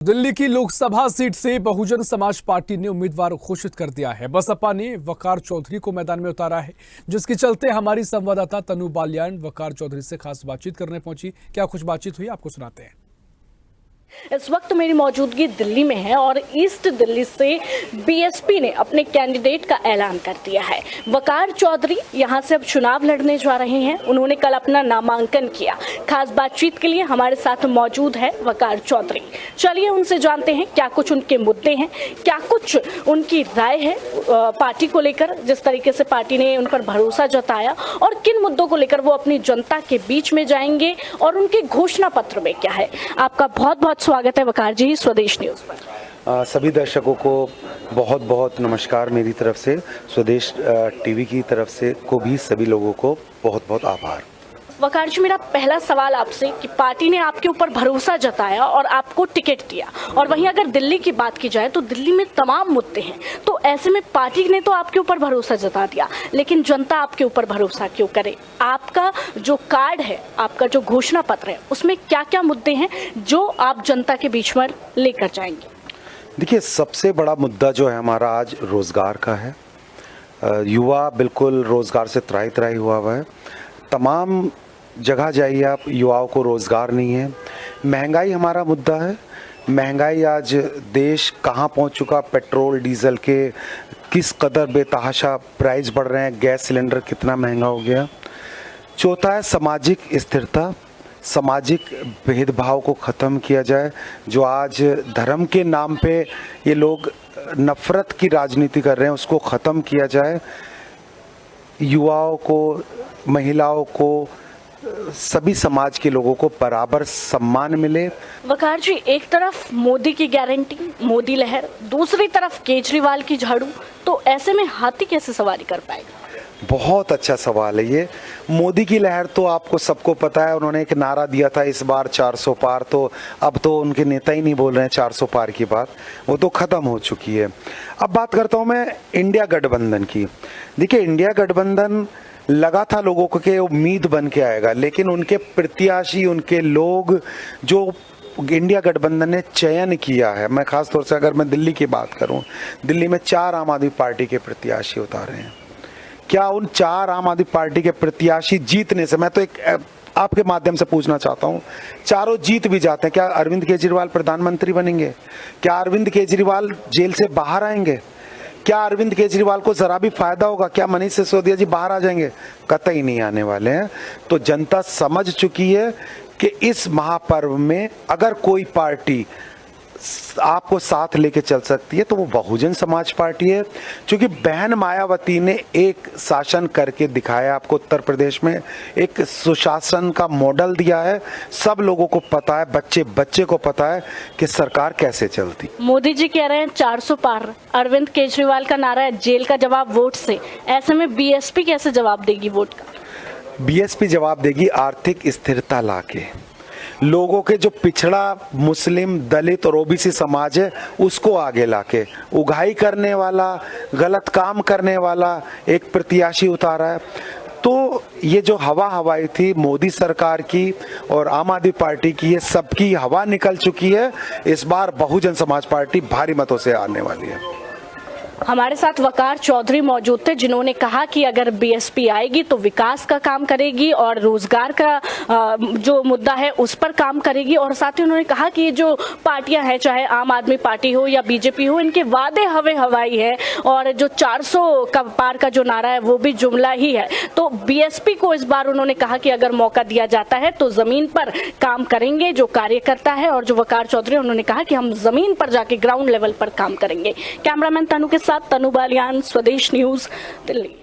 दिल्ली की लोकसभा सीट से बहुजन समाज पार्टी ने उम्मीदवार घोषित कर दिया है। बसपा ने वकार चौधरी को मैदान में उतारा है, जिसके चलते हमारी संवाददाता तनु बालियान वकार चौधरी से खास बातचीत करने पहुंची। क्या कुछ बातचीत हुई, आपको सुनाते हैं। इस वक्त मेरी मौजूदगी दिल्ली में है और ईस्ट दिल्ली से बीएसपी ने अपने कैंडिडेट का ऐलान कर दिया है। वकार चौधरी यहां से अब चुनाव लड़ने जा रहे हैं। उन्होंने कल अपना नामांकन किया। खास बातचीत के लिए हमारे साथ मौजूद है वकार चौधरी। चलिए उनसे जानते हैं क्या कुछ उनके मुद्दे हैं, क्या कुछ उनकी राय है पार्टी को लेकर, जिस तरीके से पार्टी ने उन पर भरोसा जताया, और किन मुद्दों को लेकर वो अपनी जनता के बीच में जाएंगे और उनके घोषणा पत्र में क्या है। आपका बहुत बहुत स्वागत है वकार जी स्वदेश न्यूज पर। सभी दर्शकों को बहुत बहुत नमस्कार मेरी तरफ से, स्वदेश टीवी की तरफ से को भी सभी लोगों को बहुत बहुत आभार। वकार जी, मेरा पहला सवाल आपसे कि पार्टी ने आपके ऊपर भरोसा जताया और आपको टिकट दिया, और वहीं अगर दिल्ली की बात की जाए तो दिल्ली में तमाम मुद्दे हैं, तो ऐसे में पार्टी ने तो आपके ऊपर भरोसा जता दिया, लेकिन जनता आपके ऊपर भरोसा क्यों करे? आपका जो कार्ड है, आपका जो घोषणा पत्र है, उसमें क्या क्या मुद्दे हैं जो आप जनता के बीच में लेकर जाएंगे? देखिए, सबसे बड़ा मुद्दा जो है हमारा आज रोजगार का है। युवा बिल्कुल रोजगार से त्राही त्राही हुआ है। तमाम जगह जाइए आप, युवाओं को रोजगार नहीं है। महंगाई हमारा मुद्दा है। महंगाई आज देश कहाँ पहुँच चुका, पेट्रोल डीजल के किस कदर बेतहाशा प्राइस बढ़ रहे हैं, गैस सिलेंडर कितना महंगा हो गया। चौथा है सामाजिक स्थिरता, सामाजिक भेदभाव को ख़त्म किया जाए। जो आज धर्म के नाम पे ये लोग नफरत की राजनीति कर रहे हैं, उसको ख़त्म किया जाए। युवाओं को, महिलाओं को, सभी समाज के लोगों को बराबर सम्मान मिले। वकार जी, एक तरफ मोदी की गारंटी, मोदी लहर, दूसरी तरफ केजरीवाल की झाड़ू, तो ऐसे में हाथी कैसे सवारी कर पाएगा? बहुत अच्छा सवाल है ये। मोदी की लहर तो आपको सबको पता है, उन्होंने एक नारा दिया था इस बार 400 पार, तो अब तो उनके नेता ही नहीं बोल रहे हैं 400 पार की बात, वो तो खत्म हो चुकी है। अब बात करता हूँ मैं इंडिया गठबंधन की। देखिए, इंडिया गठबंधन लगा था लोगों को कि उम्मीद बन के आएगा, लेकिन उनके प्रत्याशी, उनके लोग जो इंडिया गठबंधन ने चयन किया है, मैं खास तौर से अगर मैं दिल्ली की बात करूं, दिल्ली में 4 आम आदमी पार्टी के प्रत्याशी उतारे हैं। क्या उन 4 आम आदमी पार्टी के प्रत्याशी जीतने से, मैं तो एक आपके माध्यम से पूछना चाहता हूं, चारों जीत भी जाते हैं, क्या अरविंद केजरीवाल प्रधानमंत्री बनेंगे? क्या अरविंद केजरीवाल जेल से बाहर आएंगे? क्या अरविंद केजरीवाल को जरा भी फायदा होगा? क्या मनीष सिसोदिया जी बाहर आ जाएंगे? कतई नहीं आने वाले हैं। तो जनता समझ चुकी है कि इस महापर्व में अगर कोई पार्टी आपको साथ लेके चल सकती है तो वो बहुजन समाज पार्टी है। क्योंकि बहन मायावती ने एक शासन करके दिखाया आपको, उत्तर प्रदेश में एक सुशासन का मॉडल दिया है। सब लोगों को पता है, बच्चे बच्चे को पता है कि सरकार कैसे चलती। मोदी जी कह रहे हैं 400 पार, अरविंद केजरीवाल का नारा है जेल का जवाब वोट से। ऐसे में बीएसपी कैसे जवाब देगी वोट का? बीएसपी जवाब देगी आर्थिक स्थिरता लाके, लोगों के जो पिछड़ा मुस्लिम, दलित और ओबीसी समाज है उसको आगे लाके। उगाही करने वाला, गलत काम करने वाला एक प्रत्याशी उतारा है। तो ये जो हवाई थी मोदी सरकार की और आम आदमी पार्टी की, ये सबकी हवा निकल चुकी है। इस बार बहुजन समाज पार्टी भारी मतों से आने वाली है। हमारे साथ वकार चौधरी मौजूद थे, जिन्होंने कहा कि अगर बीएसपी आएगी तो विकास का काम करेगी और रोजगार का जो मुद्दा है उस पर काम करेगी। और साथ ही उन्होंने कहा कि ये जो पार्टियां हैं, चाहे आम आदमी पार्टी हो या बीजेपी हो, इनके वादे हवाई है, और जो 400 का पार का जो नारा है वो भी जुमला ही है। तो बीएसपी को इस बार उन्होंने कहा कि अगर मौका दिया जाता है तो जमीन पर काम करेंगे जो कार्यकर्ता है। और जो वकार चौधरी, उन्होंने कहा कि हम जमीन पर जाके ग्राउंड लेवल पर काम करेंगे। कैमरामैन तनु के साथ तनु बालियान, स्वदेश न्यूज, दिल्ली।